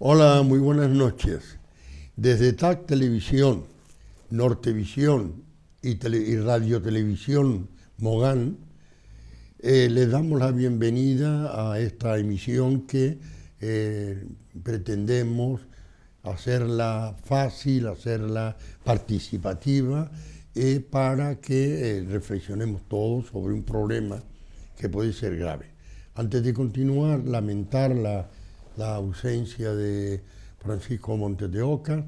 Hola, muy buenas noches. Desde TAC Televisión, Nortevisión y Radio Televisión Mogán, les damos la bienvenida a esta emisión que pretendemos hacerla fácil, hacerla participativa, para que reflexionemos todos sobre un problema que puede ser grave. Antes de continuar, lamentar la ausencia de Francisco Montes de Oca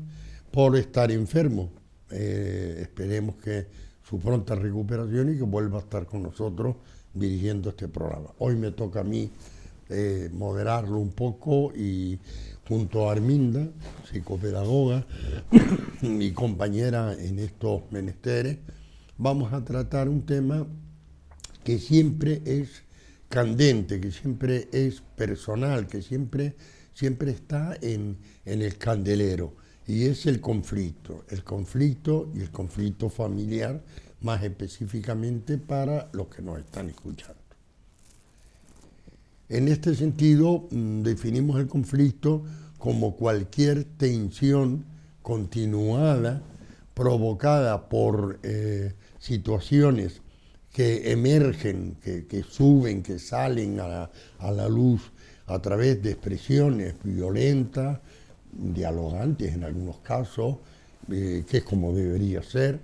por estar enfermo. Esperemos que su pronta recuperación y que vuelva a estar con nosotros dirigiendo este programa. Hoy me toca a mí moderarlo un poco y junto a Arminda, psicopedagoga, mi compañera en estos menesteres, vamos a tratar un tema que siempre es candente, que siempre es personal, que siempre está en el candelero, y es el conflicto y el conflicto familiar, más específicamente para los que nos están escuchando. En este sentido, definimos el conflicto como cualquier tensión continuada provocada por situaciones que emergen, que suben, que salen a la luz a través de expresiones violentas, dialogantes en algunos casos, que es como debería ser,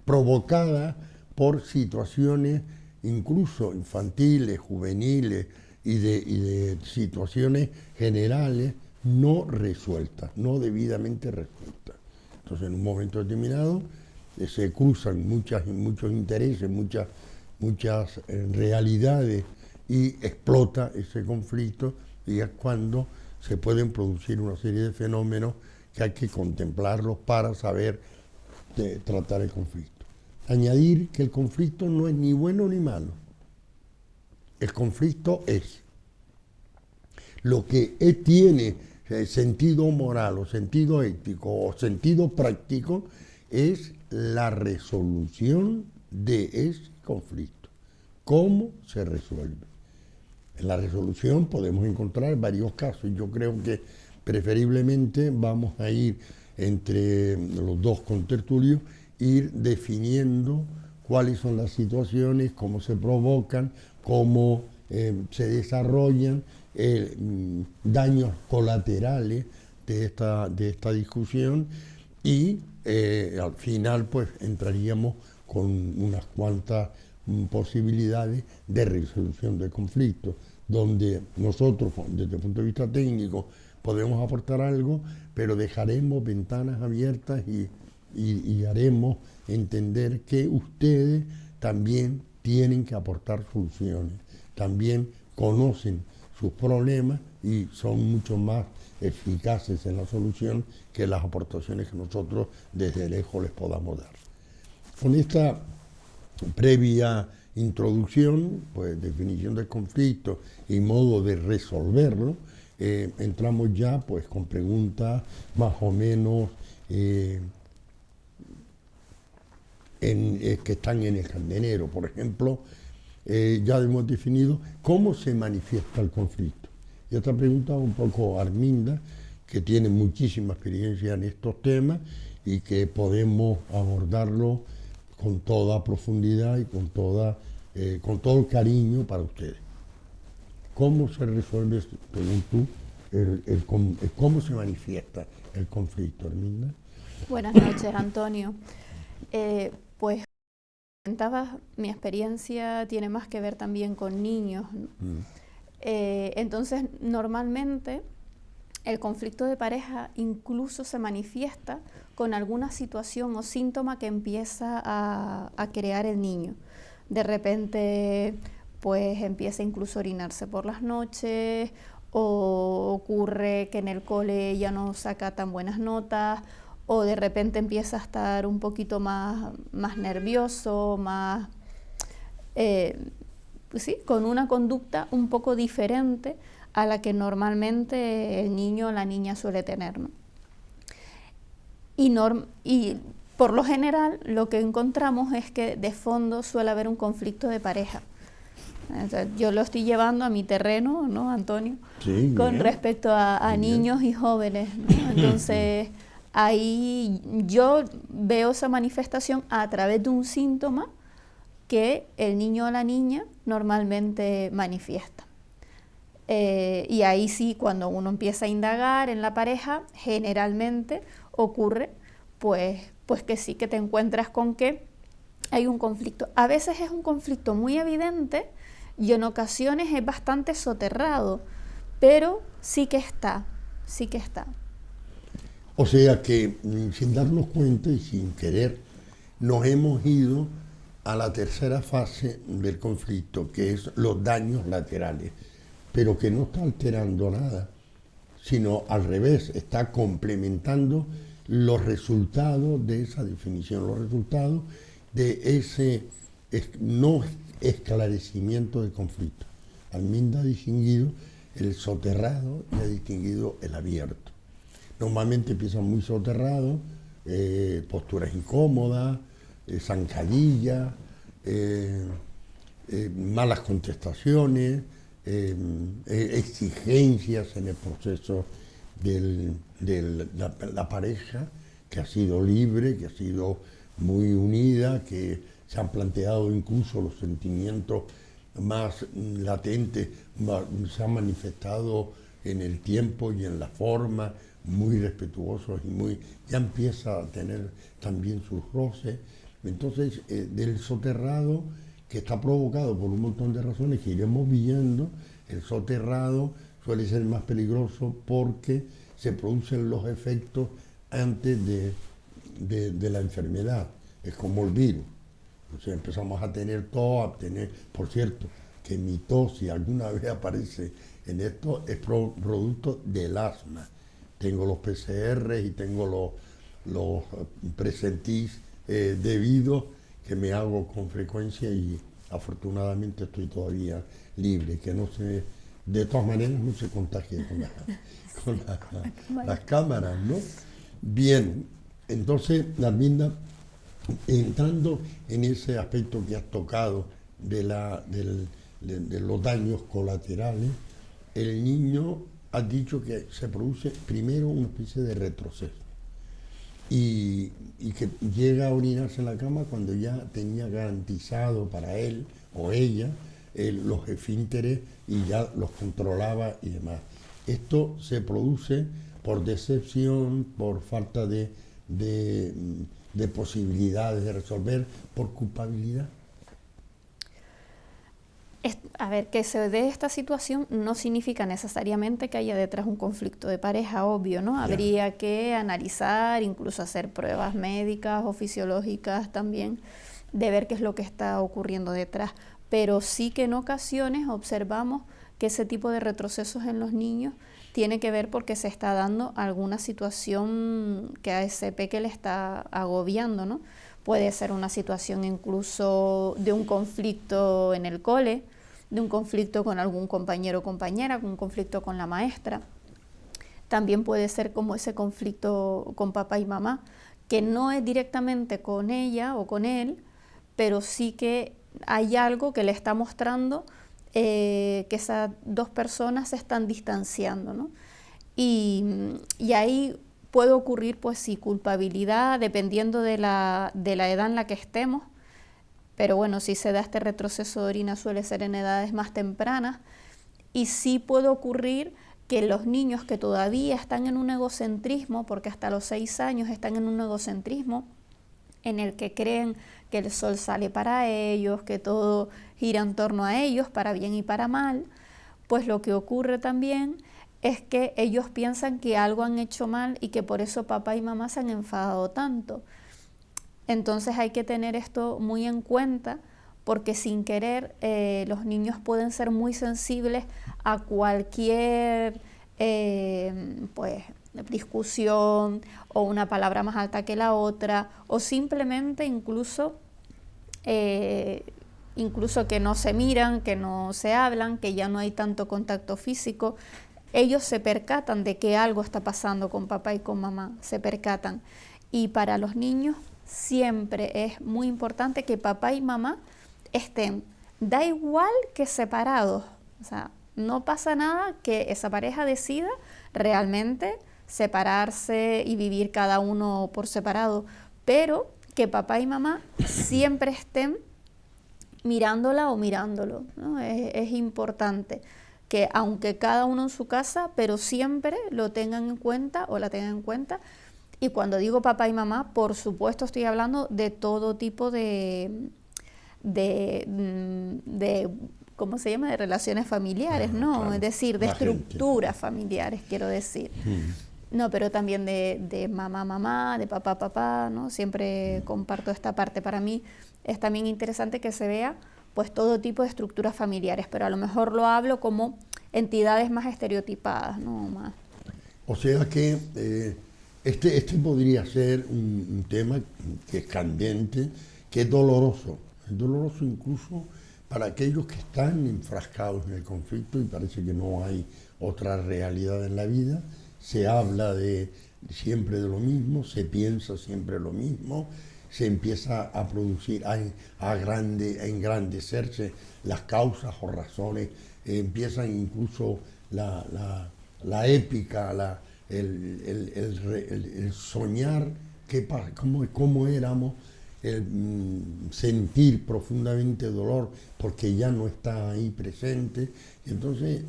provocada por situaciones incluso infantiles, juveniles y de situaciones generales no resueltas, no debidamente resueltas. Entonces, en un momento determinado, se cruzan muchos intereses, muchas realidades, y explota ese conflicto, y es cuando se pueden producir una serie de fenómenos que hay que contemplarlos para saber tratar el conflicto. Añadir que el conflicto no es ni bueno ni malo. El conflicto es lo que tiene sentido moral o sentido ético o sentido práctico, es la resolución de ese conflicto. ¿Cómo se resuelve? En la resolución podemos encontrar varios casos. Yo creo que preferiblemente vamos a ir entre los dos contertulios, ir definiendo cuáles son las situaciones, cómo se provocan, cómo se desarrollan daños colaterales de esta discusión, y al final pues entraríamos con unas cuantas posibilidades de resolución del conflicto, donde nosotros desde el punto de vista técnico podemos aportar algo, pero dejaremos ventanas abiertas y haremos entender que ustedes también tienen que aportar soluciones, también conocen sus problemas y son mucho más eficaces en la solución que las aportaciones que nosotros desde lejos les podamos dar. Con esta previa introducción, pues definición del conflicto y modo de resolverlo, entramos ya pues con preguntas más o menos que están en el candelero. Por ejemplo, ya hemos definido cómo se manifiesta el conflicto. Y esta pregunta un poco Arminda, que tiene muchísima experiencia en estos temas y que podemos abordarlo con toda profundidad y con todo el cariño para ustedes. ¿Cómo se resuelve, según tú, cómo se manifiesta el conflicto, Arminda? Buenas noches, Antonio. Pues comentabas, mi experiencia tiene más que ver también con niños, ¿no? Entonces, normalmente el conflicto de pareja incluso se manifiesta con alguna situación o síntoma que empieza a crear el niño. De repente, pues empieza incluso a orinarse por las noches, o ocurre que en el cole ya no saca tan buenas notas, o de repente empieza a estar un poquito más nervioso, más, pues sí, con una conducta un poco diferente a la que normalmente el niño o la niña suele tener, ¿no? Y por lo general lo que encontramos es que de fondo suele haber un conflicto de pareja. Entonces, yo lo estoy llevando a mi terreno, ¿no, Antonio? Sí, Con bien. respecto a niños y jóvenes, ¿no? Entonces, ahí yo veo esa manifestación a través de un síntoma que el niño o la niña normalmente manifiesta. Y ahí sí, cuando uno empieza a indagar en la pareja, generalmente ocurre pues que sí, que te encuentras con que hay un conflicto. A veces es un conflicto muy evidente y en ocasiones es bastante soterrado, pero sí que está, sí que está. O sea que sin darnos cuenta y sin querer, nos hemos ido a la tercera fase del conflicto, que es los daños laterales, pero que no está alterando nada, sino al revés, está complementando los resultados de esa definición, los resultados de ese no esclarecimiento del conflicto. Alminda ha distinguido el soterrado y ha distinguido el abierto. Normalmente empiezan muy soterrados, posturas incómodas, zancadillas, malas contestaciones, exigencias en el proceso de la pareja, que ha sido libre, que ha sido muy unida, que se han planteado incluso los sentimientos más latentes, se han manifestado en el tiempo y en la forma, muy respetuosos y muy, ya empieza a tener también sus roces. Entonces, del soterrado, que está provocado por un montón de razones que iremos viendo, el soterrado suele ser más peligroso porque se producen los efectos antes de la enfermedad. Es como el virus. O sea, empezamos a tener tos, por cierto, que mi tos, si alguna vez aparece en esto, es producto del asma. Tengo los PCR y tengo los presentís debidos que me hago con frecuencia y afortunadamente estoy todavía libre, que no se, de todas maneras no se contagie con las cámaras, ¿no? Bien, entonces, Arminda, entrando en ese aspecto que has tocado de los daños colaterales, el niño ha dicho que se produce primero una especie de retroceso y que llega a orinarse en la cama cuando ya tenía garantizado para él o ella los esfínteres y ya los controlaba y demás. Esto se produce por decepción, por falta de posibilidades de resolver, por culpabilidad. A ver, que se dé esta situación no significa necesariamente que haya detrás un conflicto de pareja, obvio, ¿no? Habría que analizar, incluso hacer pruebas médicas o fisiológicas también, de ver qué es lo que está ocurriendo detrás. Pero sí que en ocasiones observamos que ese tipo de retrocesos en los niños tiene que ver porque se está dando alguna situación que a ese peque le está agobiando, ¿no? Puede ser una situación incluso de un conflicto en el cole, de un conflicto con algún compañero o compañera, un conflicto con la maestra. También puede ser como ese conflicto con papá y mamá, que no es directamente con ella o con él, pero sí que hay algo que le está mostrando que esas dos personas se están distanciando, ¿no? Y ahí puede ocurrir, pues sí, culpabilidad, dependiendo de la edad en la que estemos. Pero bueno, si se da este retroceso de orina suele ser en edades más tempranas. Y sí puede ocurrir que los niños que todavía están en un egocentrismo, porque hasta los 6 años están en un egocentrismo, en el que creen que el sol sale para ellos, que todo gira en torno a ellos, para bien y para mal, pues lo que ocurre también es que ellos piensan que algo han hecho mal y que por eso papá y mamá se han enfadado tanto. Entonces hay que tener esto muy en cuenta, porque sin querer los niños pueden ser muy sensibles a cualquier pues, discusión o una palabra más alta que la otra, o simplemente incluso que no se miran, que no se hablan, que ya no hay tanto contacto físico. Ellos se percatan de que algo está pasando con papá y con mamá, se percatan. Y para los niños siempre es muy importante que papá y mamá estén da igual que separados. O sea, no pasa nada que esa pareja decida realmente separarse y vivir cada uno por separado, pero que papá y mamá siempre estén mirándola o mirándolo, ¿no? Es importante que aunque cada uno en su casa, pero siempre lo tengan en cuenta o la tengan en cuenta. Y cuando digo papá y mamá, por supuesto estoy hablando de todo tipo de ¿cómo se llama? De relaciones familiares, ¿no? Claro, Es decir, de la gente. estructuras familiares, quiero decir. No, pero también de mamá, de papá, ¿no? Siempre comparto esta parte. Para mí es también interesante que se vea pues todo tipo de estructuras familiares, pero a lo mejor lo hablo como entidades más estereotipadas, ¿no? Más. O sea que este podría ser un tema que es candente, que es doloroso incluso para aquellos que están enfrascados en el conflicto y parece que no hay otra realidad en la vida. Se habla siempre de lo mismo, se piensa siempre lo mismo, se empieza a producir, a engrandecerse las causas o razones, empiezan incluso la épica, el soñar cómo éramos, el sentir profundamente dolor porque ya no está ahí presente. Y entonces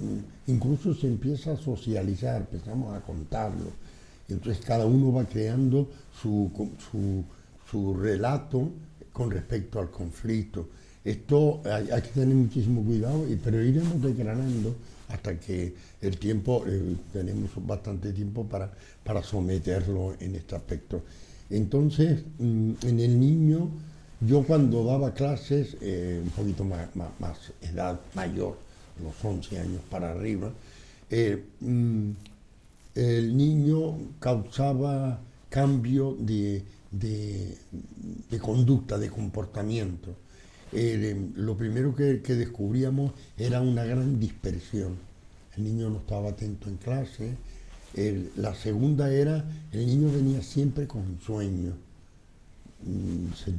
incluso se empieza a socializar, empezamos a contarlo. Y entonces cada uno va creando su relato con respecto al conflicto. Esto hay que tener muchísimo cuidado, pero iremos desgranando hasta que el tiempo, tenemos bastante tiempo para someterlo en este aspecto. Entonces, en el niño, yo cuando daba clases, un poquito más edad mayor, los 11 años para arriba, el niño causaba cambio de conducta, de comportamiento. Lo primero que descubríamos era una gran dispersión. El niño no estaba atento en clase. La segunda era, el niño venía siempre con sueño. Se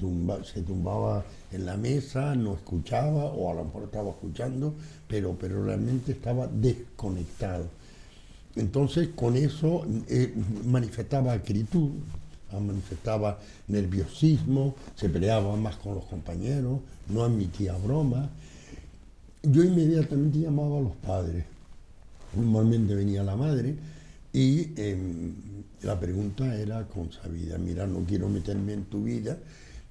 tumbaba en la mesa, no escuchaba, o a lo mejor estaba escuchando, pero realmente estaba desconectado. Entonces, con eso manifestaba acritud, manifestaba nerviosismo, se peleaba más con los compañeros, no admitía bromas. Yo inmediatamente llamaba a los padres. Normalmente venía la madre y la pregunta era consabida: mira, no quiero meterme en tu vida,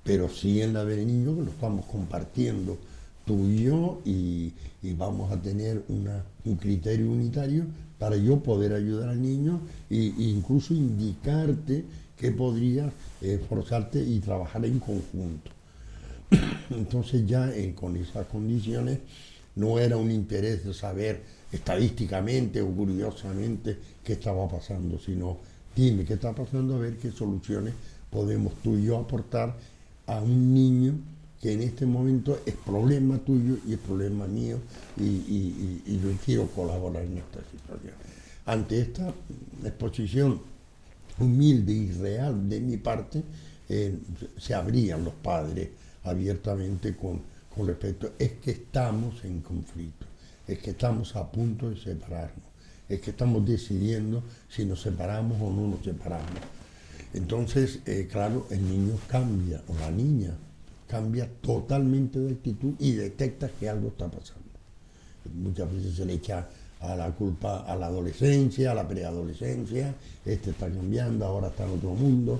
pero sí en la del niño, que lo estamos compartiendo tú y yo, y vamos a tener un criterio unitario para yo poder ayudar al niño e incluso indicarte que podrías esforzarte y trabajar en conjunto. Entonces ya con esas condiciones no era un interés de saber estadísticamente o curiosamente qué estaba pasando, sino dime qué está pasando, a ver qué soluciones podemos tú y yo aportar a un niño que en este momento es problema tuyo y es problema mío, y yo quiero colaborar en esta situación. Ante esta exposición humilde y real de mi parte, se abrían los padres abiertamente con respecto: es que estamos en conflicto, es que estamos a punto de separarnos, es que estamos decidiendo si nos separamos o no nos separamos. Entonces, claro, el niño cambia, o la niña cambia totalmente de actitud y detecta que algo está pasando. Muchas veces se le echa a la culpa a la adolescencia, a la preadolescencia: este está cambiando, ahora está en otro mundo,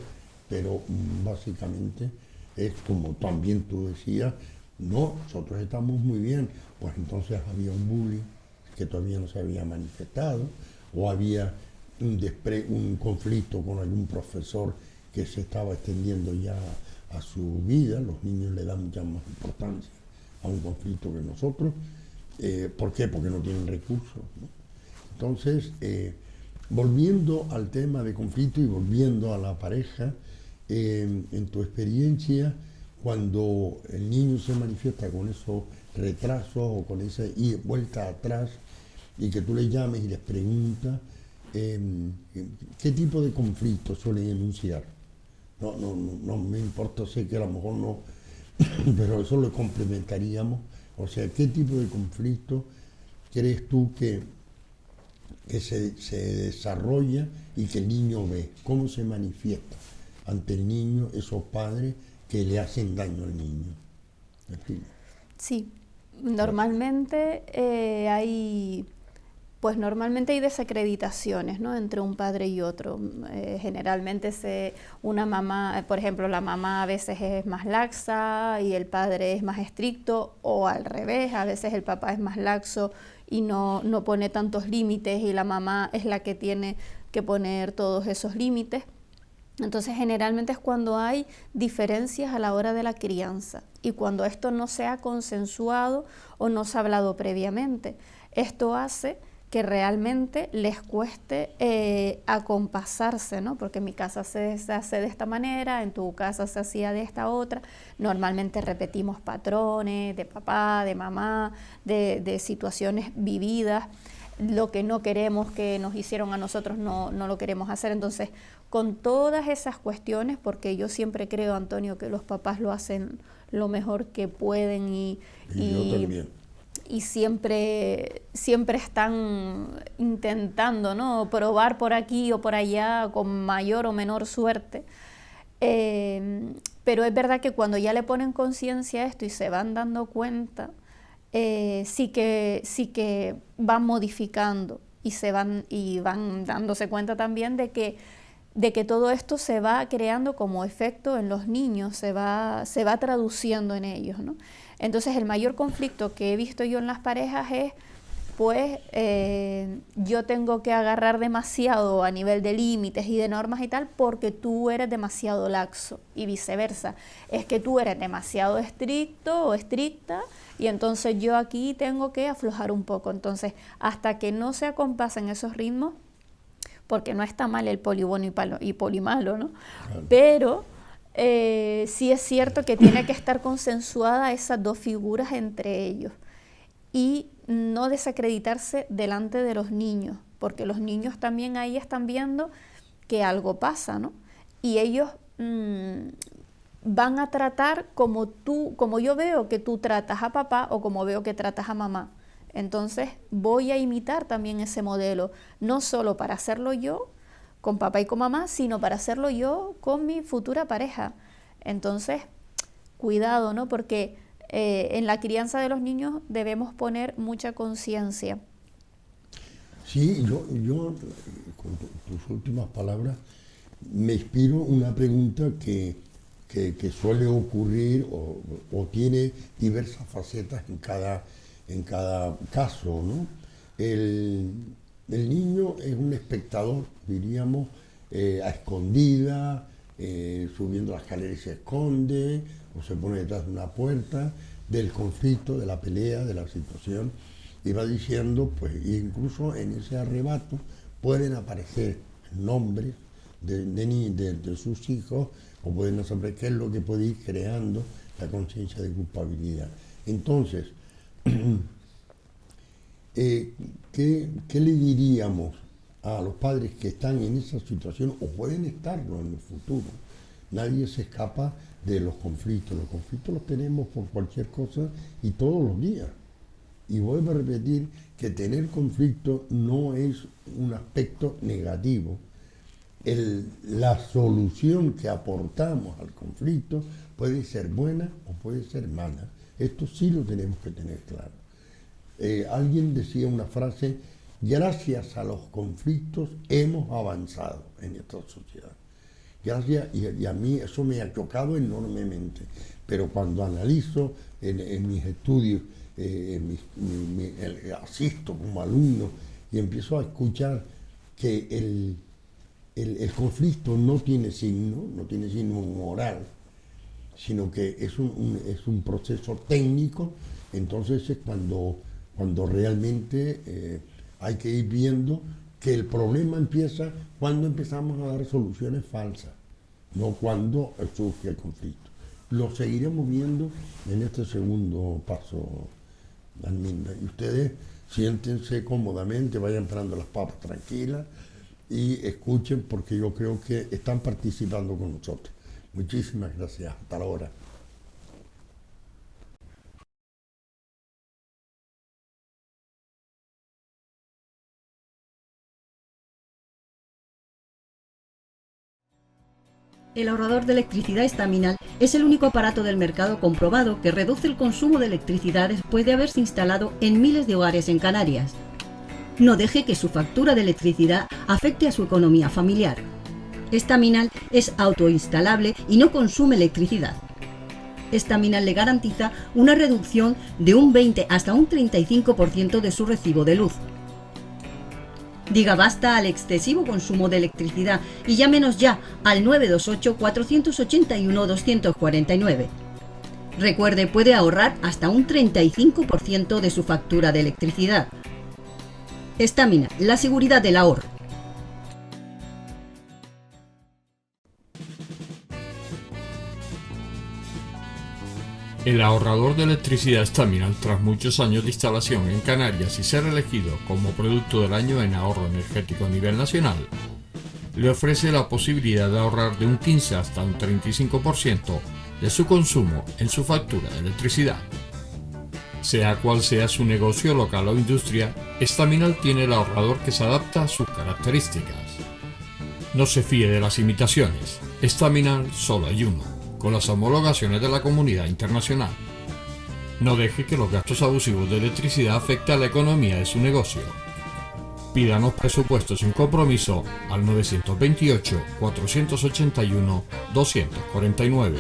pero básicamente es como también tú decías: no, nosotros estamos muy bien. Pues entonces había un bullying que todavía no se había manifestado, o había un conflicto con algún profesor que se estaba extendiendo ya a su vida. Los niños le dan mucha más importancia a un conflicto que nosotros. ¿Por qué? Porque no tienen recursos, ¿no? Entonces, volviendo al tema de conflicto y volviendo a la pareja, en tu experiencia, cuando el niño se manifiesta con esos retrasos o con esa vuelta atrás, y que tú le llames y les preguntas, ¿qué tipo de conflictos suelen enunciar? No me importa, sé que a lo mejor no, pero eso lo complementaríamos O sea, ¿qué tipo de conflicto crees tú que se desarrolla y que el niño ve? ¿Cómo se manifiesta ante el niño esos padres que le hacen daño al niño? En fin. Sí, normalmente normalmente hay desacreditaciones, ¿no? Entre un padre y otro. Generalmente una mamá, por ejemplo, la mamá a veces es más laxa y el padre es más estricto, o al revés, a veces el papá es más laxo y no pone tantos límites y la mamá es la que tiene que poner todos esos límites. Entonces generalmente es cuando hay diferencias a la hora de la crianza y cuando esto no se ha consensuado o no se ha hablado previamente. Esto hace que realmente les cueste acompasarse, ¿no? Porque en mi casa se hace de esta manera, en tu casa se hacía de esta otra. Normalmente repetimos patrones de papá, de mamá, de situaciones vividas. Lo que no queremos que nos hicieron a nosotros no lo queremos hacer. Entonces, con todas esas cuestiones, porque yo siempre creo, Antonio, que los papás lo hacen lo mejor que pueden Y yo también. y siempre están intentando, ¿no?, probar por aquí o por allá con mayor o menor suerte. Pero es verdad que cuando ya le ponen conciencia a esto y se van dando cuenta, sí que van modificando y van dándose cuenta también de que todo esto se va creando como efecto en los niños, se va traduciendo en ellos, ¿no? Entonces el mayor conflicto que he visto yo en las parejas es, pues, yo tengo que agarrar demasiado a nivel de límites y de normas y tal porque tú eres demasiado laxo, y viceversa. Es que tú eres demasiado estricto o estricta y entonces yo aquí tengo que aflojar un poco. Entonces, hasta que no se acompasen esos ritmos, porque no está mal el poli bueno y poli malo, ¿no? Claro. Pero sí es cierto que tiene que estar consensuada esas dos figuras entre ellos y no desacreditarse delante de los niños, porque los niños también ahí están viendo que algo pasa, ¿no? Y ellos van a tratar como yo veo que tú tratas a papá o como veo que tratas a mamá. Entonces voy a imitar también ese modelo, no solo para hacerlo yo con papá y con mamá, sino para hacerlo yo con mi futura pareja. Entonces, cuidado, ¿no? Porque en la crianza de los niños debemos poner mucha conciencia. Sí, yo con tus últimas palabras me inspiro una pregunta que suele ocurrir o tiene diversas facetas en cada caso, ¿no? El niño es un espectador, diríamos, a escondida, subiendo las escaleras y se esconde, o se pone detrás de una puerta, del conflicto, de la pelea, de la situación, y va diciendo, pues, incluso en ese arrebato pueden aparecer nombres de sus hijos, o pueden no saber qué es lo que puede ir creando la conciencia de culpabilidad. Entonces, ¿qué le diríamos a los padres que están en esa situación o pueden estarlo en el futuro? Nadie se escapa de los conflictos los tenemos por cualquier cosa y todos los días. Y vuelvo a repetir que tener conflicto no es un aspecto negativo. La solución que aportamos al conflicto puede ser buena o puede ser mala. Esto sí lo tenemos que tener claro. Alguien decía una frase: gracias a los conflictos hemos avanzado en esta sociedad. Gracias, y a mí eso me ha chocado enormemente. Pero cuando analizo en mis estudios, asisto como alumno y empiezo a escuchar que el conflicto no tiene signo moral, sino que es un proceso técnico. Entonces es cuando realmente hay que ir viendo que el problema empieza cuando empezamos a dar soluciones falsas, no cuando surge el conflicto. Lo seguiremos viendo en este segundo paso, Arminda. Y ustedes siéntense cómodamente, vayan parando las papas tranquilas y escuchen, porque yo creo que están participando con nosotros. Muchísimas gracias. Hasta ahora. El ahorrador de electricidad estaminal es el único aparato del mercado comprobado que reduce el consumo de electricidad después de haberse instalado en miles de hogares en Canarias. No deje que su factura de electricidad afecte a su economía familiar. Estaminal es autoinstalable y no consume electricidad. Estaminal le garantiza una reducción de un 20 hasta un 35% de su recibo de luz. Diga basta al excesivo consumo de electricidad y llámenos ya al 928-481-249. Recuerde, puede ahorrar hasta un 35% de su factura de electricidad. Estaminal, la seguridad del ahorro. El ahorrador de electricidad Estaminal, tras muchos años de instalación en Canarias y ser elegido como producto del año en ahorro energético a nivel nacional, le ofrece la posibilidad de ahorrar de un 15 hasta un 35% de su consumo en su factura de electricidad. Sea cual sea su negocio local o industria, Estaminal tiene el ahorrador que se adapta a sus características. No se fíe de las imitaciones, Estaminal solo hay uno, con las homologaciones de la comunidad internacional. No deje que los gastos abusivos de electricidad afecten a la economía de su negocio. Pídanos presupuestos sin compromiso al 928-481-249.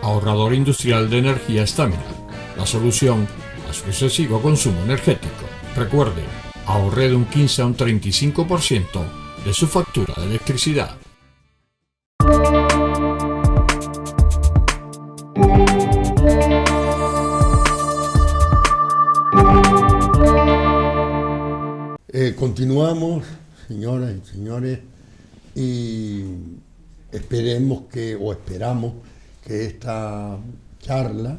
Ahorrador industrial de energía Estaminal, la solución a su excesivo consumo energético. Recuerde, ahorre de un 15 a un 35% de su factura de electricidad. Continuamos, señoras y señores, y esperamos que esta charla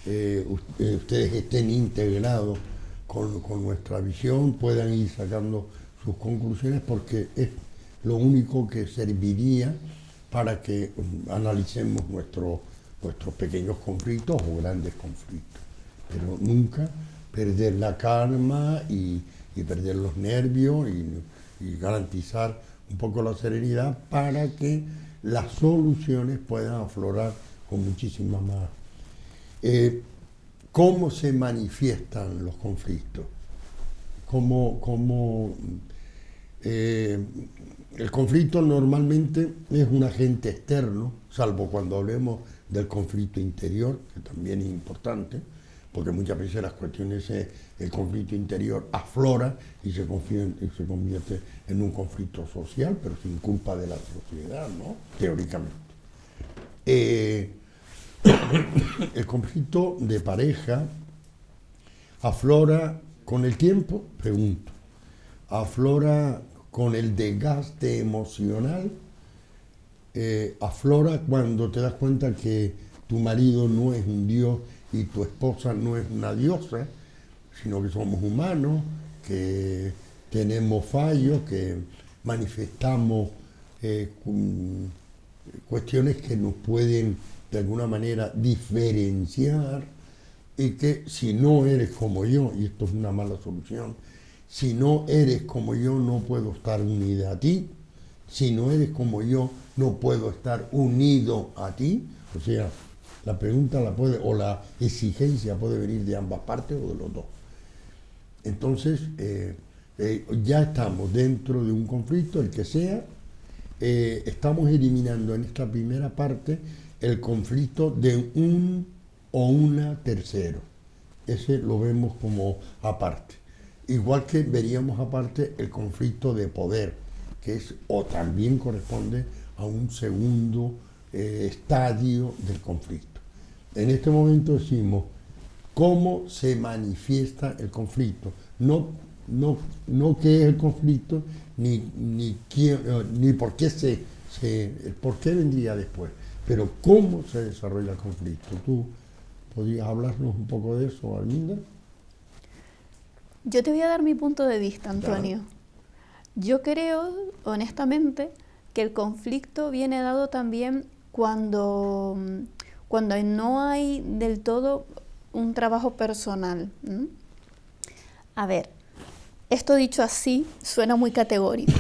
ustedes estén integrados con nuestra visión, puedan ir sacando sus conclusiones, porque es lo único que serviría para que analicemos nuestros pequeños conflictos o grandes conflictos, pero nunca perder la calma y perder los nervios y garantizar un poco la serenidad para que las soluciones puedan aflorar con muchísima más. ¿Cómo se manifiestan los conflictos? El conflicto normalmente es un agente externo, salvo cuando hablemos del conflicto interior, que también es importante, porque muchas veces las cuestiones, el conflicto interior aflora y se convierte en un conflicto social, pero sin culpa de la sociedad, ¿no? Teóricamente. El conflicto de pareja aflora con el tiempo, pregunto, aflora con el desgaste emocional, aflora cuando te das cuenta que tu marido no es un dios y tu esposa no es una diosa, sino que somos humanos, que tenemos fallos, que manifestamos cuestiones que nos pueden de alguna manera diferenciar, y que si no eres como yo, y esto es una mala solución, si no eres como yo no puedo estar unida a ti, si no eres como yo no puedo estar unido a ti. O sea, la pregunta o la exigencia puede venir de ambas partes o de los dos. Entonces, ya estamos dentro de un conflicto, el que sea. Estamos eliminando en esta primera parte el conflicto de un o una tercero. Ese lo vemos como aparte. Igual que veríamos aparte el conflicto de poder, que es o también corresponde a un segundo estadio del conflicto. En este momento decimos cómo se manifiesta el conflicto, no qué es el conflicto, ni quién, ni por qué el por qué vendría después, pero cómo se desarrolla el conflicto. ¿Tú podrías hablarnos un poco de eso, Arminda? Yo te voy a dar mi punto de vista, Antonio. Yo creo, honestamente, que el conflicto viene dado también cuando no hay del todo un trabajo personal. A ver, esto dicho así suena muy categórico,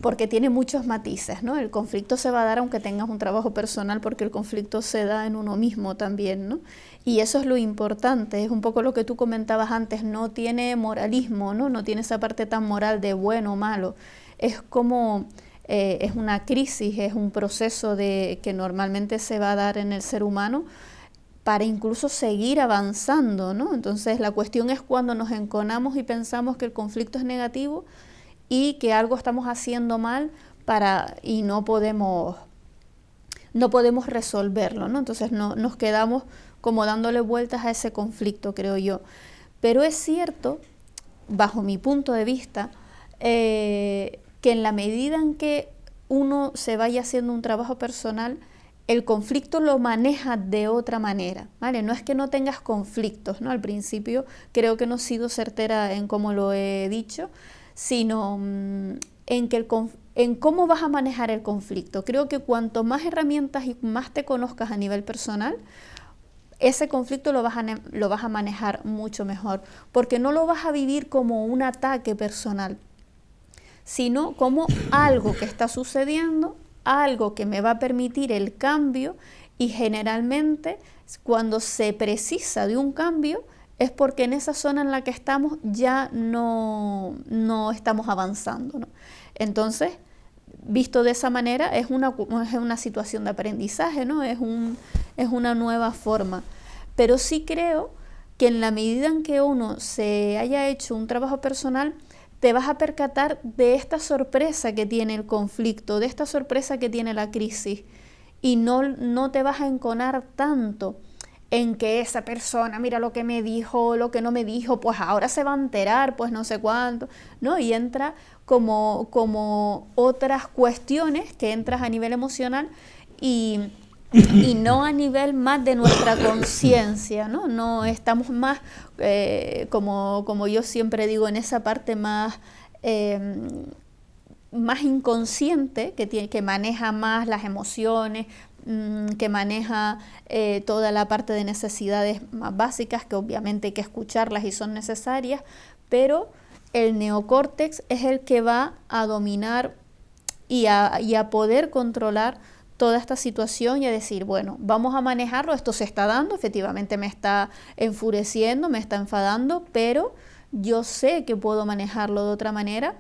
porque tiene muchos matices, ¿no? El conflicto se va a dar aunque tengas un trabajo personal, porque el conflicto se da en uno mismo también, ¿no? Y eso es lo importante, es un poco lo que tú comentabas antes, no tiene moralismo, ¿no? No tiene esa parte tan moral de bueno o malo, es como, es una crisis, es un proceso que normalmente se va a dar en el ser humano para incluso seguir avanzando, ¿no? Entonces la cuestión es cuando nos enconamos y pensamos que el conflicto es negativo y que algo estamos haciendo mal y no podemos resolverlo, ¿no? Entonces nos quedamos como dándole vueltas a ese conflicto, creo yo. Pero es cierto, bajo mi punto de vista, que en la medida en que uno se vaya haciendo un trabajo personal, el conflicto lo maneja de otra manera, ¿vale? No es que no tengas conflictos, ¿no? Al principio creo que no he sido certera en cómo lo he dicho, sino en cómo vas a manejar el conflicto. Creo que cuanto más herramientas y más te conozcas a nivel personal, ese conflicto lo vas a manejar mucho mejor, porque no lo vas a vivir como un ataque personal, sino como algo que está sucediendo, algo que me va a permitir el cambio, y generalmente cuando se precisa de un cambio es porque en esa zona en la que estamos ya no estamos avanzando, ¿no? Entonces, visto de esa manera, es una situación de aprendizaje, ¿no? Es una nueva forma. Pero sí creo que en la medida en que uno se haya hecho un trabajo personal, te vas a percatar de esta sorpresa que tiene el conflicto, de esta sorpresa que tiene la crisis, y no te vas a enconar tanto en que esa persona, mira lo que me dijo, lo que no me dijo, pues ahora se va a enterar, pues no sé cuánto, ¿no? Y entra como otras cuestiones que entras a nivel emocional y no a nivel más de nuestra conciencia, ¿no? No estamos más, como yo siempre digo, en esa parte más inconsciente, que maneja más las emociones, que maneja toda la parte de necesidades más básicas, que obviamente hay que escucharlas y son necesarias, pero el neocórtex es el que va a dominar y a poder controlar toda esta situación y a decir, bueno, vamos a manejarlo, esto se está dando, efectivamente me está enfureciendo, me está enfadando, pero yo sé que puedo manejarlo de otra manera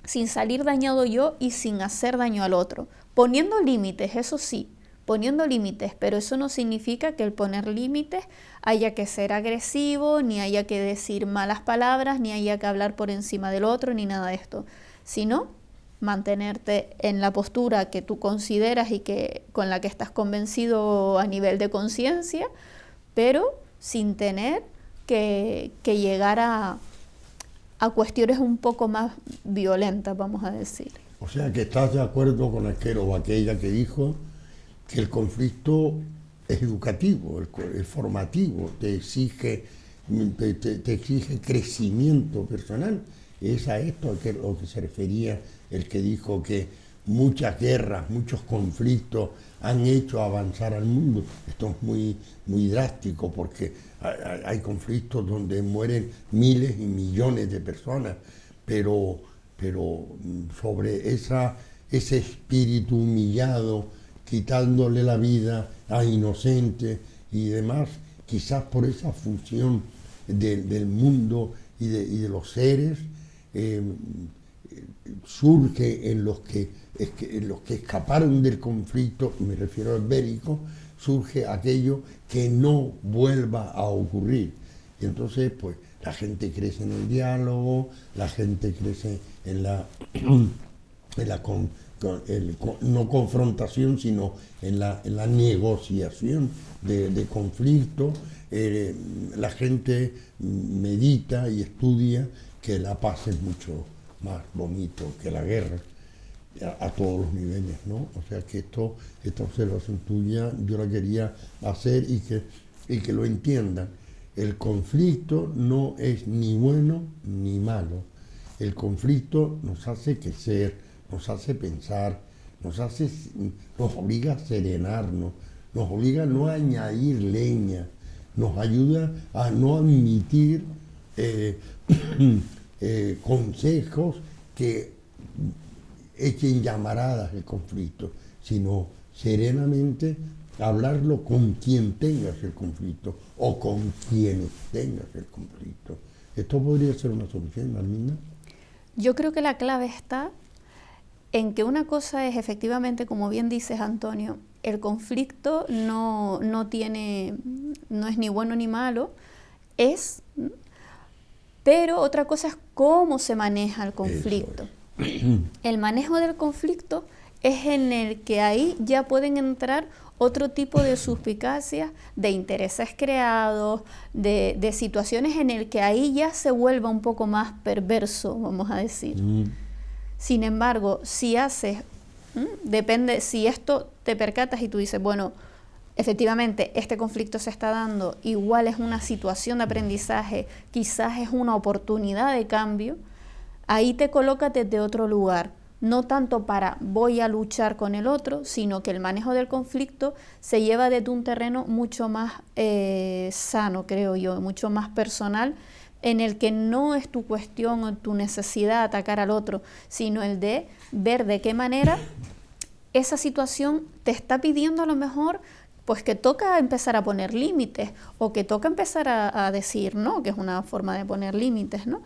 sin salir dañado yo y sin hacer daño al otro, poniendo límites, eso sí, poniendo límites, pero eso no significa que el poner límites haya que ser agresivo, ni haya que decir malas palabras, ni haya que hablar por encima del otro, ni nada de esto, sino mantenerte en la postura que tú consideras y con la que estás convencido a nivel de conciencia, pero sin tener que llegar a cuestiones un poco más violentas, vamos a decir. O sea que estás de acuerdo con aquel o aquella que dijo que el conflicto es educativo, es formativo, te exige crecimiento personal. Es a esto a lo que se refería el que dijo que muchas guerras, muchos conflictos han hecho avanzar al mundo. Esto es muy drástico, porque hay conflictos donde mueren miles y millones de personas, pero sobre ese espíritu humillado, quitándole la vida a inocentes y demás, quizás por esa fusión del mundo y de los seres, surge en los que escaparon del conflicto, me refiero al bélico, surge aquello que no vuelva a ocurrir. Y entonces, pues, la gente crece en el diálogo, la gente crece en no confrontación, sino en la negociación de conflictos. La gente medita y estudia que la paz es mucho más bonito que la guerra, a todos los niveles, ¿no? O sea que esta observación tuya yo la quería hacer y que lo entiendan. El conflicto no es ni bueno ni malo. El conflicto nos hace crecer, nos hace pensar, nos obliga a serenarnos, nos obliga a no añadir leña, nos ayuda a no admitir consejos que echen llamaradas el conflicto, sino serenamente hablarlo con quien tengas el conflicto o con quienes tengas el conflicto. ¿Esto podría ser una solución, Arminda? Yo creo que la clave está en que una cosa es efectivamente, como bien dices, Antonio, el conflicto no es ni bueno ni malo, pero otra cosa es cómo se maneja el conflicto. El manejo del conflicto es en el que ahí ya pueden entrar otro tipo de suspicacias, de intereses creados, de situaciones en el que ahí ya se vuelva un poco más perverso, vamos a decir. Sin embargo, si depende, si esto te percatas y tú dices, bueno, efectivamente este conflicto se está dando, igual es una situación de aprendizaje, quizás es una oportunidad de cambio, ahí te colocas desde otro lugar. No tanto para voy a luchar con el otro, sino que el manejo del conflicto se lleva desde un terreno mucho más sano, creo yo, mucho más personal, en el que no es tu cuestión o tu necesidad atacar al otro, sino el de ver de qué manera esa situación te está pidiendo a lo mejor pues que toca empezar a poner límites o que toca empezar a decir no, que es una forma de poner límites, ¿no?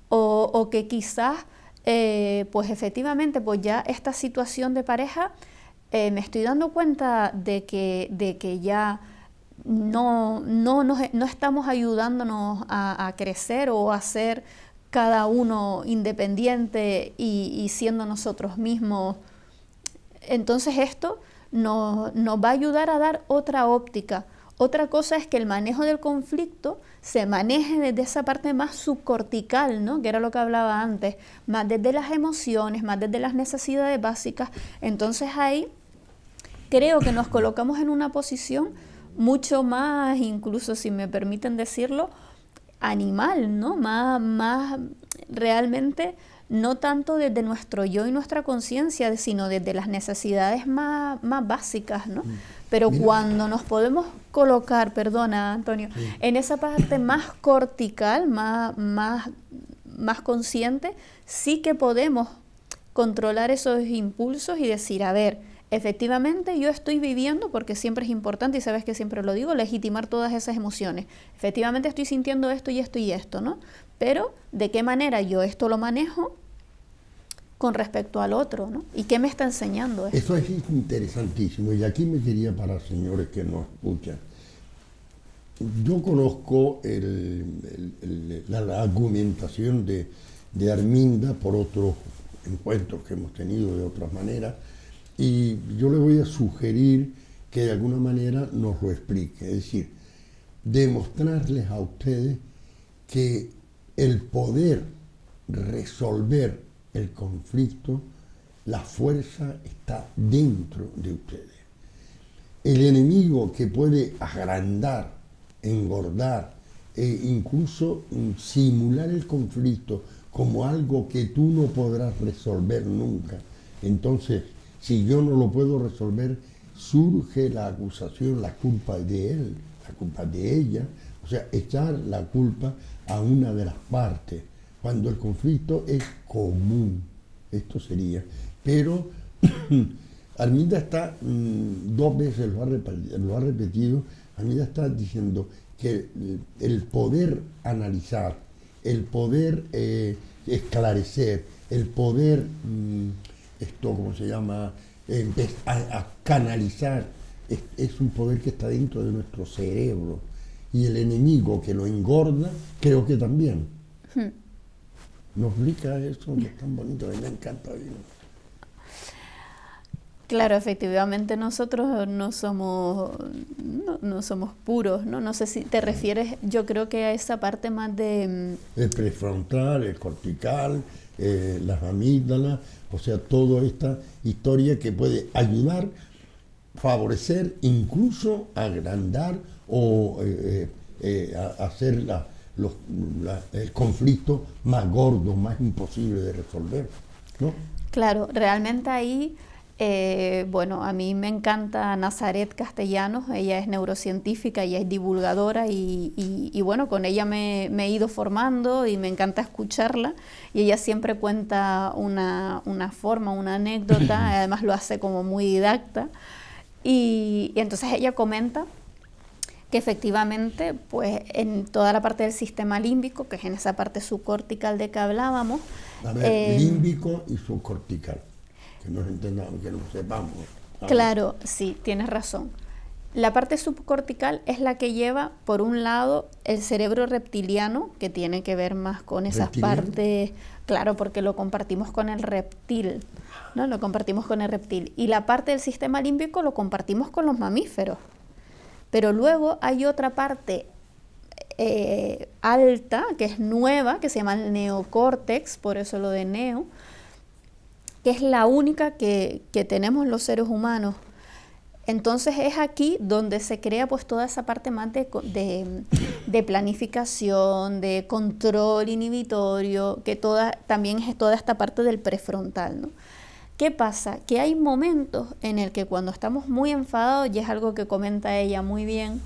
O que quizás pues efectivamente, pues ya esta situación de pareja, me estoy dando cuenta de que ya no estamos ayudándonos a crecer o a ser cada uno independiente y siendo nosotros mismos. Entonces esto nos va a ayudar a dar otra óptica. Otra cosa es que el manejo del conflicto se maneje desde esa parte más subcortical, ¿no? Que era lo que hablaba antes, más desde las emociones, más desde las necesidades básicas. Entonces ahí creo que nos colocamos en una posición mucho más, incluso si me permiten decirlo, animal, ¿no? Más realmente, no tanto desde nuestro yo y nuestra conciencia, sino desde las necesidades más básicas, ¿no? Pero cuando nos podemos colocar, perdona Antonio, en esa parte más cortical, más consciente, sí que podemos controlar esos impulsos y decir, a ver, efectivamente yo estoy viviendo, porque siempre es importante, y sabes que siempre lo digo, legitimar todas esas emociones. Efectivamente estoy sintiendo esto y esto y esto, ¿no? Pero, ¿de qué manera yo esto lo manejo con respecto al otro, ¿no? ¿Y qué me está enseñando esto? Eso es interesantísimo, y aquí me quería parar, señores que nos escuchan. Yo conozco la argumentación de Arminda por otros encuentros que hemos tenido de otras maneras, y yo le voy a sugerir que de alguna manera nos lo explique, es decir, demostrarles a ustedes que el poder resolver el conflicto, la fuerza está dentro de ustedes. El enemigo que puede agrandar, engordar e incluso simular el conflicto como algo que tú no podrás resolver nunca. Entonces, si yo no lo puedo resolver, surge la acusación, la culpa de él, la culpa de ella, o sea, echar la culpa a una de las partes, cuando el conflicto es común. Esto sería. Pero Arminda está, 2 veces lo ha repetido, Arminda está diciendo que el poder analizar, el poder esclarecer, el poder, ¿cómo se llama? A canalizar, es un poder que está dentro de nuestro cerebro. Y el enemigo que lo engorda, creo que también. ¿Nos explica eso que es tan bonito? A mí me encanta oírlo. Claro, efectivamente nosotros no somos puros, ¿no? No sé si te refieres, yo creo que a esa parte más de... El prefrontal, el cortical, las amígdalas, o sea, toda esta historia que puede ayudar, favorecer, incluso agrandar o hacer el conflicto más gordo, más imposible de resolver, ¿no? Claro, realmente ahí Bueno, a mí me encanta Nazaret Castellanos, ella es neurocientífica, ella es divulgadora y bueno, con ella me he ido formando y me encanta escucharla y ella siempre cuenta una forma, una anécdota, además lo hace como muy didacta y entonces ella comenta que efectivamente, pues en toda la parte del sistema límbico, que es en esa parte subcortical de que hablábamos. A ver, límbico y subcortical, que nos entendamos, que nos sepamos. Claro, sí, tienes razón. La parte subcortical es la que lleva, por un lado, el cerebro reptiliano, que tiene que ver más con esas partes, claro, porque lo compartimos con el reptil, ¿no? Lo compartimos con el reptil. Y la parte del sistema límbico lo compartimos con los mamíferos. Pero luego hay otra parte alta, que es nueva, que se llama el neocórtex, por eso lo de neo, que es la única que tenemos los seres humanos. Entonces es aquí donde se crea pues toda esa parte más de planificación, de control inhibitorio, que también es toda esta parte del prefrontal, ¿no? ¿Qué pasa? Que hay momentos en el que cuando estamos muy enfadados, y es algo que comenta ella muy bien,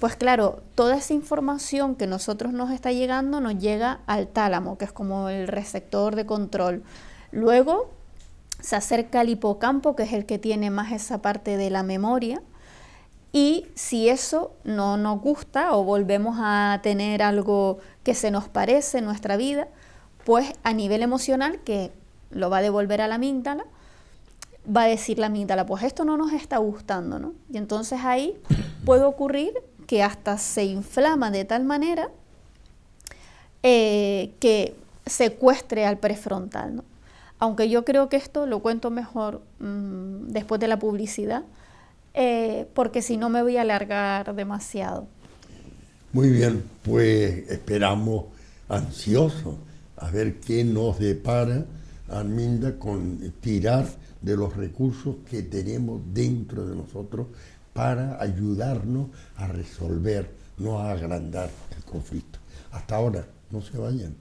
pues claro, toda esa información que nosotros nos está llegando nos llega al tálamo, que es como el receptor de control. Luego se acerca al hipocampo, que es el que tiene más esa parte de la memoria, y si eso no nos gusta o volvemos a tener algo que se nos parece en nuestra vida, pues a nivel emocional, que lo va a devolver a la amígdala, va a decir la amígdala, pues esto no nos está gustando, ¿no? Y entonces ahí puede ocurrir que hasta se inflama de tal manera que secuestre al prefrontal, ¿no? Aunque yo creo que esto lo cuento mejor después de la publicidad, porque si no me voy a alargar demasiado. Muy bien, pues esperamos ansiosos a ver qué nos depara Arminda con tirar de los recursos que tenemos dentro de nosotros para ayudarnos a resolver, no a agrandar el conflicto. Hasta ahora, no se vayan.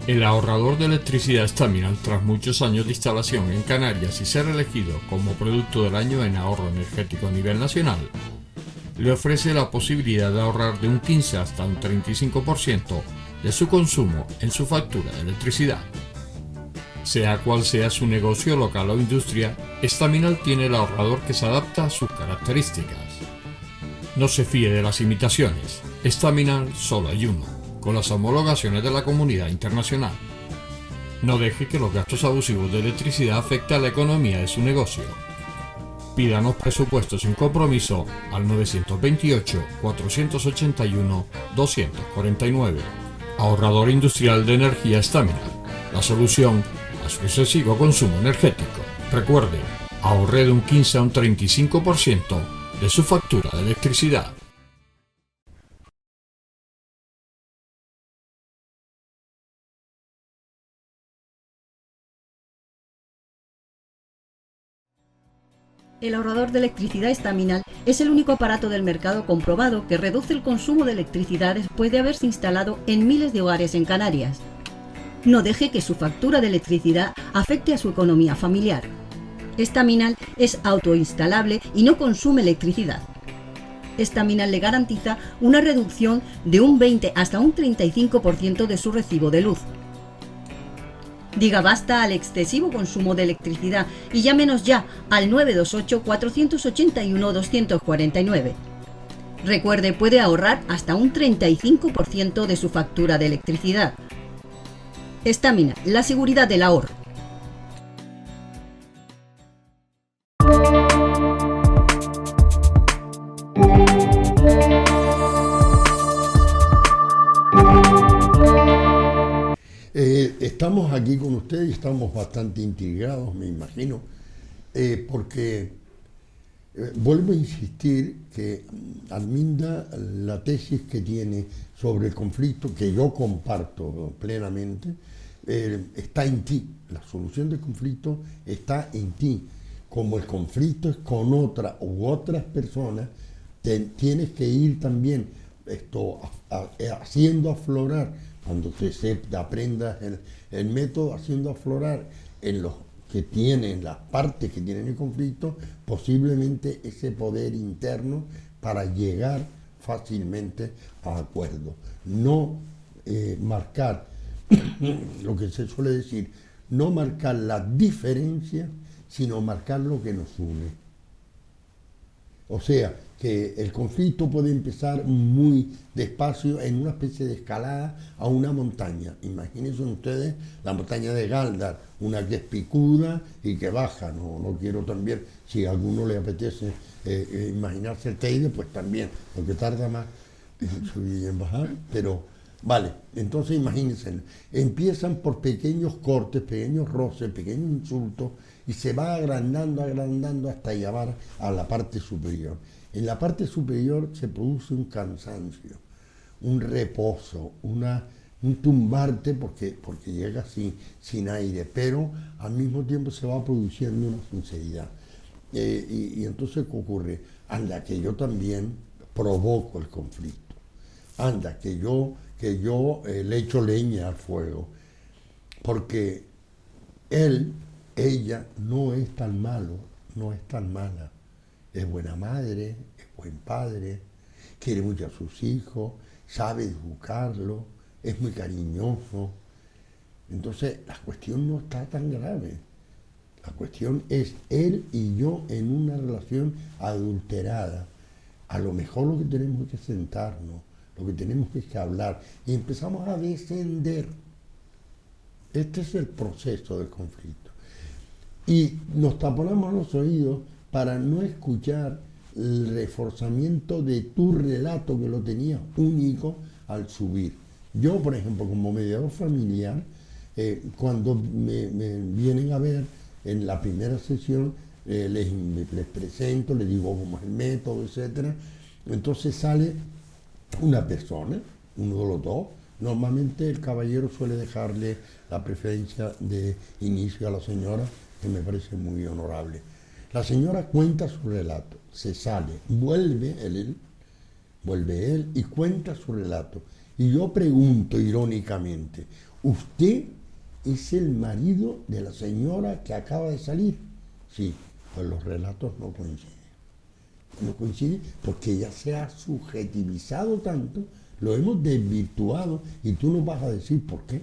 El ahorrador de electricidad Staminal, tras muchos años de instalación en Canarias y ser elegido como producto del año en ahorro energético a nivel nacional, le ofrece la posibilidad de ahorrar de un 15 hasta un 35% de su consumo en su factura de electricidad. Sea cual sea su negocio local o industria, Staminal tiene el ahorrador que se adapta a sus características. No se fíe de las imitaciones, Staminal solo hay uno, con las homologaciones de la comunidad internacional. No deje que los gastos abusivos de electricidad afecten a la economía de su negocio. Pídanos presupuestos sin compromiso al 928-481-249. Ahorrador industrial de energía Staminal, la solución a su excesivo consumo energético. Recuerde, ahorre de un 15 a un 35% de su factura de electricidad. El ahorrador de electricidad Staminal es el único aparato del mercado comprobado que reduce el consumo de electricidad después de haberse instalado en miles de hogares en Canarias. No deje que su factura de electricidad afecte a su economía familiar. Staminal es autoinstalable y no consume electricidad. Staminal le garantiza una reducción de un 20 hasta un 35% de su recibo de luz. Diga basta al excesivo consumo de electricidad y llámenos ya al 928-481-249. Recuerde, puede ahorrar hasta un 35% de su factura de electricidad. Staminal, la seguridad del ahorro. Estamos aquí con ustedes y estamos bastante intrigados, me imagino, porque vuelvo a insistir que Arminda, la tesis que tiene sobre el conflicto, que yo comparto plenamente, está en ti. La solución del conflicto está en ti. Como el conflicto es con otra u otras personas, tienes que ir también haciendo aflorar, cuando se aprenda el método, haciendo aflorar en los que tienen, las partes que tienen el conflicto, posiblemente ese poder interno para llegar fácilmente a acuerdos. No marcar, lo que se suele decir, no marcar la diferencia, sino marcar lo que nos une. O sea, que el conflicto puede empezar muy despacio en una especie de escalada a una montaña. Imagínense ustedes la montaña de Galdar, una que es picuda y que baja. No quiero también, si a alguno le apetece imaginarse el Teide, pues también, porque tarda más en subir y en bajar, pero vale, entonces imagínense, empiezan por pequeños cortes, pequeños roces, pequeños insultos, y se va agrandando hasta llegar a la parte superior. En la parte superior se produce un cansancio, un reposo, un tumbarte porque llega sin aire, pero al mismo tiempo se va produciendo una sinceridad. Y entonces, ¿qué ocurre? Anda, que yo también provoco el conflicto. Anda, que yo le echo leña al fuego. Porque ella no es tan malo, no es tan mala. Es buena madre, es buen padre, quiere mucho a sus hijos, sabe educarlo, es muy cariñoso. Entonces, la cuestión no está tan grave. La cuestión es él y yo en una relación adulterada. A lo mejor lo que tenemos es que sentarnos, lo que tenemos es que hablar y empezamos a descender. Este es el proceso del conflicto. Y nos taponamos los oídos para no escuchar el reforzamiento de tu relato que lo tenías único al subir. Yo, por ejemplo, como mediador familiar, cuando me vienen a ver en la primera sesión, les presento, les digo cómo es el método, etc. Entonces sale una persona, uno de los dos. Normalmente el caballero suele dejarle la preferencia de inicio a la señora, que me parece muy honorable. La señora cuenta su relato, se sale, vuelve él y cuenta su relato. Y yo pregunto irónicamente, ¿usted es el marido de la señora que acaba de salir? Sí, pues los relatos no coinciden. No coinciden porque ya se ha subjetivizado tanto, lo hemos desvirtuado y tú nos vas a decir por qué.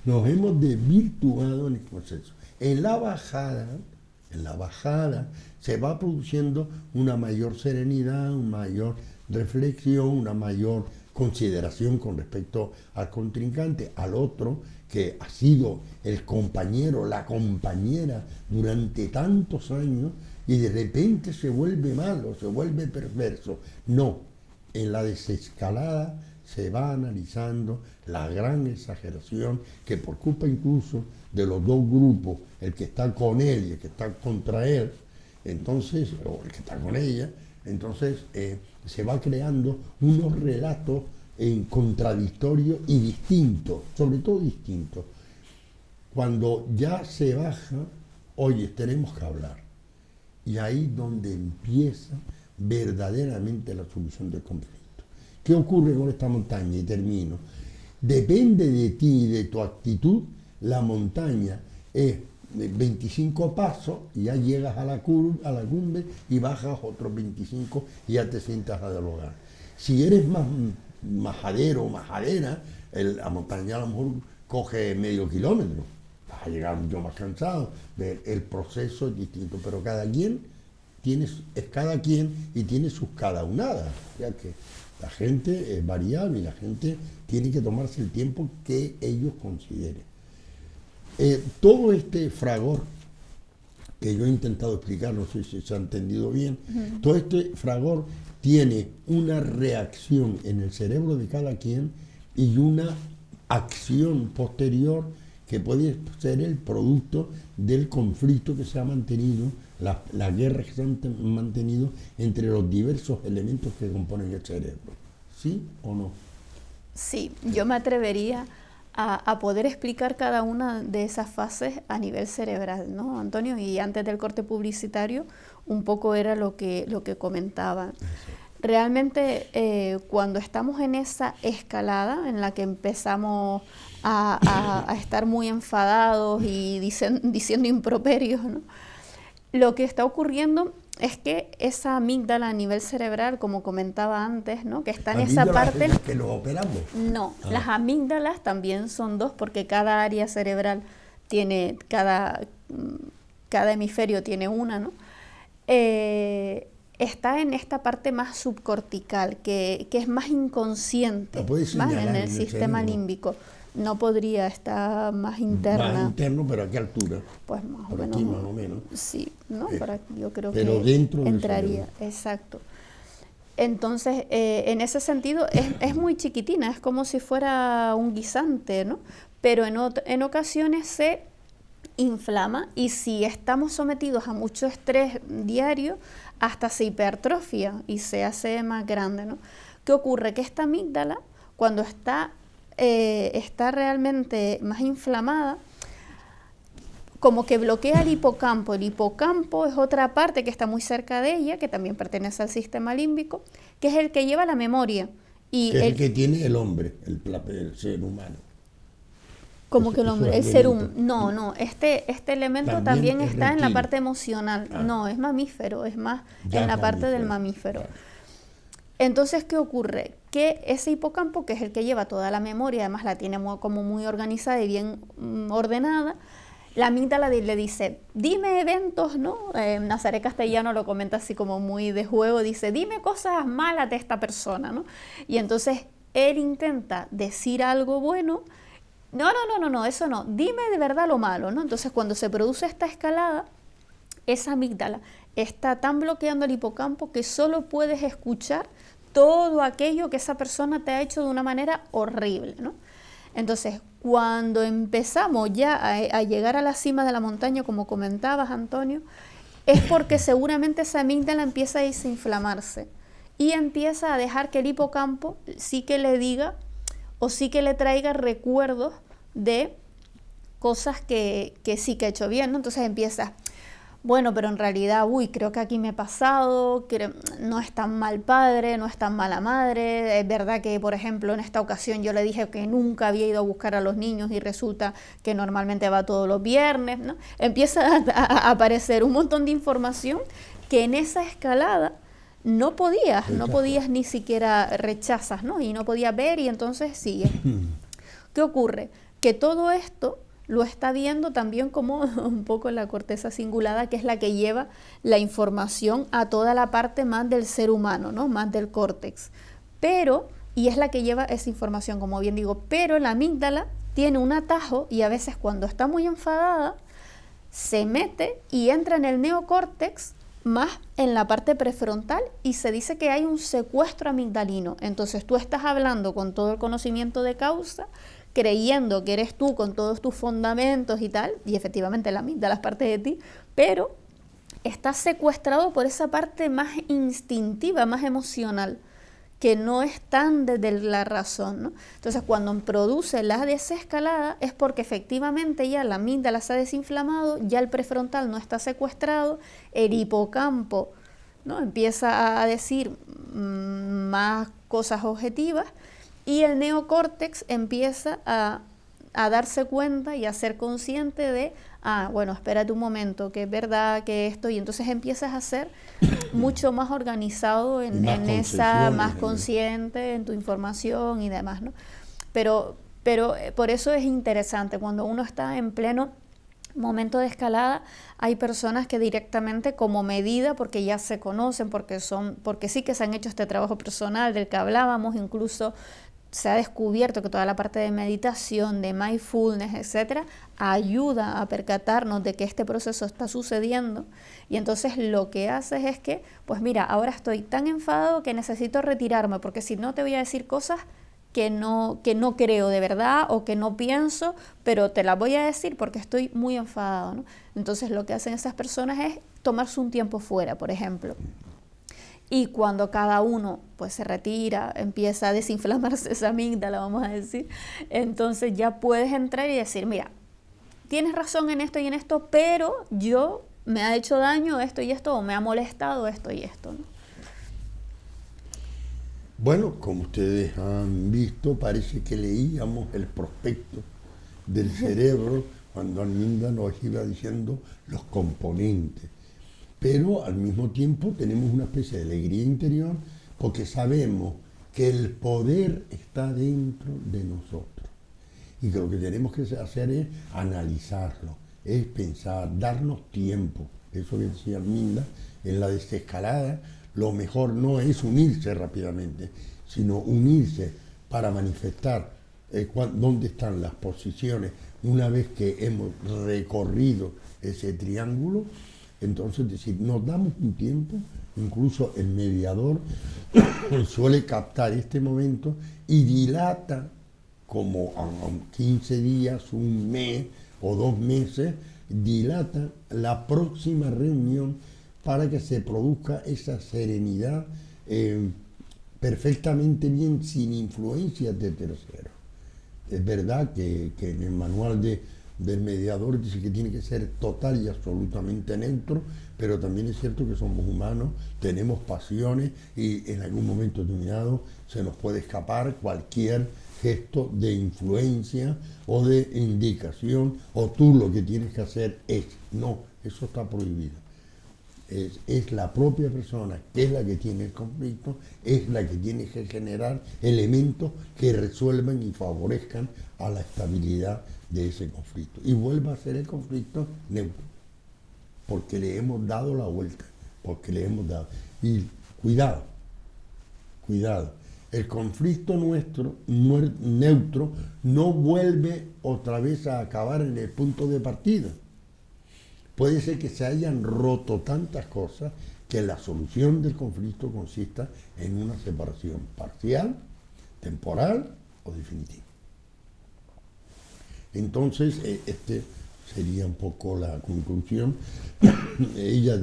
Nos hemos desvirtuado en el proceso. En la bajada se va produciendo una mayor serenidad, una mayor reflexión, una mayor consideración con respecto al contrincante, al otro que ha sido el compañero, la compañera durante tantos años y de repente se vuelve malo, se vuelve perverso. No, en la desescalada se va analizando la gran exageración que por culpa incluso de los dos grupos, el que está con él y el que está contra él, entonces, o el que está con ella, entonces se va creando unos relatos contradictorios y distintos, sobre todo distintos. Cuando ya se baja, oye, tenemos que hablar. Y ahí donde empieza verdaderamente la solución del conflicto. ¿Qué ocurre con esta montaña? Y termino. Depende de ti y de tu actitud. La montaña es 25 pasos y ya llegas a la cumbre y bajas otros 25 y ya te sientas a dialogar. Si eres más majadero o majadera, la montaña a lo mejor coge medio kilómetro. Vas a llegar mucho más cansado. El proceso es distinto, pero cada quien es cada quien y tiene sus cadaunadas. Ya que la gente es variable y la gente tiene que tomarse el tiempo que ellos consideren. Todo este fragor que yo he intentado explicar, no sé si se ha entendido bien, todo este fragor tiene una reacción en el cerebro de cada quien y una acción posterior que puede ser el producto del conflicto que se ha mantenido, la guerra que se ha mantenido entre los diversos elementos que componen el cerebro. ¿Sí o no? Sí, yo me atrevería a poder explicar cada una de esas fases a nivel cerebral, ¿no, Antonio? Y antes del corte publicitario, un poco era lo que comentaba. realmente cuando estamos en esa escalada en la que empezamos a estar muy enfadados y diciendo improperios, ¿no? Lo que está ocurriendo es que esa amígdala a nivel cerebral, como comentaba antes, ¿no? Que está en esa parte... ¿Es la que lo operamos? No, las amígdalas también son dos porque cada área cerebral tiene, cada hemisferio tiene una, ¿no? Está en esta parte más subcortical, que es más inconsciente, más en el sistema límbico. No podría estar más interna. Más interno, pero ¿a qué altura? Pues más por o menos. Aquí más o menos. Sí, ¿no? Por aquí yo creo pero que dentro entraría, exacto. Entonces, en ese sentido, es muy chiquitina, es como si fuera un guisante, ¿no? Pero en ocasiones se inflama y si estamos sometidos a mucho estrés diario, hasta se hipertrofia y se hace más grande, ¿no? ¿Qué ocurre? Que esta amígdala, cuando está realmente más inflamada, como que bloquea el hipocampo. El hipocampo es otra parte que está muy cerca de ella, que también pertenece al sistema límbico, que es el que lleva la memoria. Y que es el que tiene el hombre, el ser humano. Como que el ser humano. No, este elemento también está en la parte emocional. No, es mamífero, es más en la parte del mamífero. Claro. Entonces, ¿qué ocurre? Que ese hipocampo, que es el que lleva toda la memoria, además la tiene como muy organizada y bien ordenada, la amígdala le dice, dime eventos, ¿no? Nazaret Castellano lo comenta así como muy de juego, dice, dime cosas malas de esta persona, ¿no? Y entonces él intenta decir algo bueno. No, eso no, dime de verdad lo malo, ¿no? Entonces cuando se produce esta escalada, esa amígdala está tan bloqueando el hipocampo que solo puedes escuchar todo aquello que esa persona te ha hecho de una manera horrible, ¿no? Entonces, cuando empezamos ya a llegar a la cima de la montaña, como comentabas, Antonio, es porque seguramente esa amígdala empieza a desinflamarse y empieza a dejar que el hipocampo sí que le diga o sí que le traiga recuerdos de cosas que sí que ha hecho bien, ¿no? Entonces empieza, bueno, pero en realidad, creo que aquí me he pasado, que no es tan mal padre, no es tan mala madre, es verdad que, por ejemplo, en esta ocasión yo le dije que nunca había ido a buscar a los niños y resulta que normalmente va todos los viernes, ¿no? Empieza a aparecer un montón de información que en esa escalada no podías ni siquiera rechazas, ¿no? Y no podías ver y entonces sigue. ¿Qué ocurre? Que todo esto lo está viendo también como un poco la corteza cingulada, que es la que lleva la información a toda la parte más del ser humano, ¿no? Más del córtex. Y es la que lleva esa información, como bien digo, pero la amígdala tiene un atajo y a veces cuando está muy enfadada, se mete y entra en el neocórtex, más en la parte prefrontal, y se dice que hay un secuestro amigdalino. Entonces tú estás hablando con todo el conocimiento de causa, creyendo que eres tú con todos tus fundamentos y tal, y efectivamente la amígdala es parte de ti, pero estás secuestrado por esa parte más instintiva, más emocional, que no es tan desde la razón, ¿no? Entonces cuando produce la desescalada es porque efectivamente ya la amígdala se ha desinflamado, ya el prefrontal no está secuestrado, el hipocampo, ¿no? Empieza a decir más cosas objetivas y el neocórtex empieza a darse cuenta y a ser consciente de, bueno, espérate un momento, que es verdad que esto, y entonces empiezas a ser mucho más organizado en esa, más consciente en tu información y demás, ¿no? Pero por eso es interesante, cuando uno está en pleno momento de escalada, hay personas que directamente como medida, porque ya se conocen, porque sí que se han hecho este trabajo personal del que hablábamos, incluso se ha descubierto que toda la parte de meditación, de mindfulness, etcétera, ayuda a percatarnos de que este proceso está sucediendo, y entonces lo que haces es que, pues mira, ahora estoy tan enfadado que necesito retirarme, porque si no te voy a decir cosas que no creo de verdad o que no pienso, pero te las voy a decir porque estoy muy enfadado, ¿no? Entonces lo que hacen esas personas es tomarse un tiempo fuera, por ejemplo. Y cuando cada uno pues se retira, empieza a desinflamarse esa amígdala, vamos a decir, entonces ya puedes entrar y decir, mira, tienes razón en esto y en esto, pero me ha hecho daño esto y esto, o me ha molestado esto y esto, ¿no? Bueno, como ustedes han visto, parece que leíamos el prospecto del cerebro cuando Arminda nos iba diciendo los componentes. Pero al mismo tiempo tenemos una especie de alegría interior porque sabemos que el poder está dentro de nosotros y que lo que tenemos que hacer es analizarlo, es pensar, darnos tiempo. Eso que decía Arminda, en la desescalada, lo mejor no es unirse rápidamente, sino unirse para manifestar dónde están las posiciones una vez que hemos recorrido ese triángulo. Entonces, decir, nos damos un tiempo, incluso el mediador suele captar este momento y dilata como a 15 días, un mes o 2 meses, dilata la próxima reunión para que se produzca esa serenidad perfectamente bien, sin influencias de terceros. Es verdad que en el manual del mediador dice que tiene que ser total y absolutamente neutro, pero también es cierto que somos humanos, tenemos pasiones y en algún momento determinado se nos puede escapar cualquier gesto de influencia o de indicación, o tú lo que tienes que hacer es, no, eso está prohibido. Es la propia persona que es la que tiene el conflicto, es la que tiene que generar elementos que resuelvan y favorezcan a la estabilidad de ese conflicto. Y vuelva a ser el conflicto neutro, porque le hemos dado la vuelta, porque le hemos dado. Y cuidado, el conflicto nuestro, neutro, no vuelve otra vez a acabar en el punto de partida. Puede ser que se hayan roto tantas cosas que la solución del conflicto consista en una separación parcial, temporal o definitiva. Entonces, este sería un poco la conclusión. Ella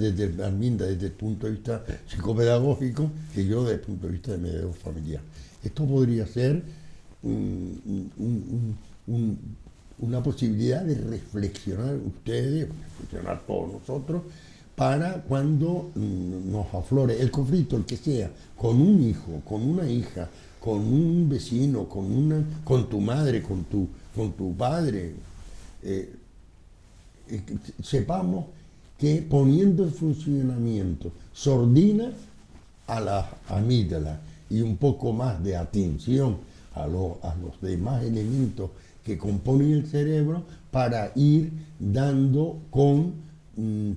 Arminda desde el punto de vista psicopedagógico y yo desde el punto de vista de mediador familiar. Esto podría ser una posibilidad de reflexionar ustedes, reflexionar todos nosotros, para cuando nos aflore el conflicto, el que sea, con un hijo, con una hija, con un vecino, con tu madre, con tu padre, sepamos que poniendo en funcionamiento sordina a la amígdala y un poco más de atención a los demás elementos que componen el cerebro, para ir dando con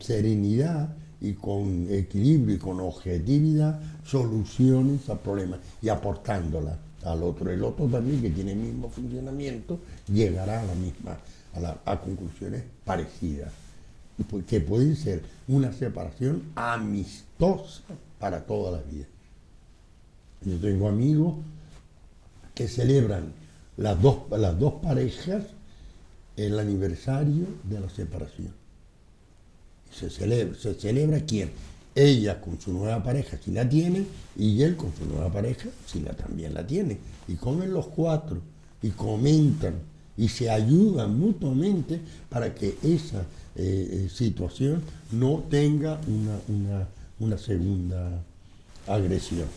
serenidad y con equilibrio y con objetividad soluciones a problemas y aportándolas al otro. El otro también, que tiene el mismo funcionamiento, llegará a conclusiones parecidas, que pueden ser una separación amistosa para toda la vida. Yo tengo amigos que celebran las dos parejas el aniversario de la separación. Se celebra quién? Ella con su nueva pareja si la tiene, y él con su nueva pareja si también la tiene. Y comen los 4 y comentan y se ayudan mutuamente para que esa situación no tenga una segunda agresión.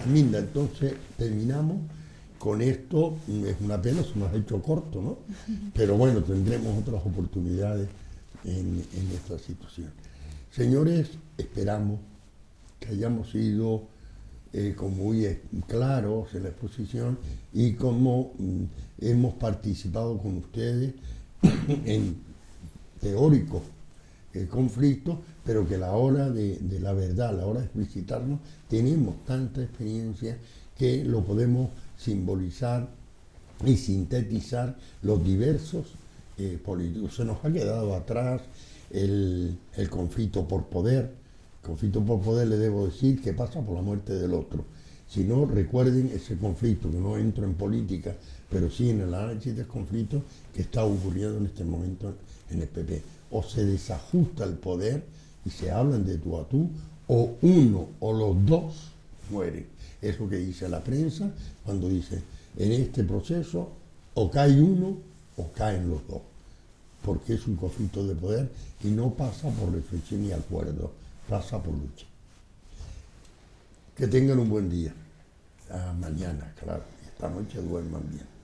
Arminda, entonces terminamos con esto. Es una pena, se nos ha hecho corto, ¿no? Pero bueno, tendremos otras oportunidades en esta situación. Señores, esperamos que hayamos sido como muy claros en la exposición y como hemos participado con ustedes en teóricos conflictos, pero que a la hora de la verdad, a la hora de explicitarnos, tenemos tanta experiencia que lo podemos simbolizar y sintetizar los diversos políticos. Se nos ha quedado atrás el conflicto por poder. El conflicto por poder, le debo decir, que pasa por la muerte del otro. Si no, recuerden ese conflicto, que no entro en política, pero sí en el análisis del conflicto que está ocurriendo en este momento en el PP. O se desajusta el poder y se hablan de tú a tú, o uno o los dos mueren. Es lo que dice la prensa cuando dice, en este proceso o cae uno o caen los dos, porque es un conflicto de poder y no pasa por reflexión y acuerdo, pasa por lucha. Que tengan un buen día. Mañana, claro. Y esta noche duerman bien.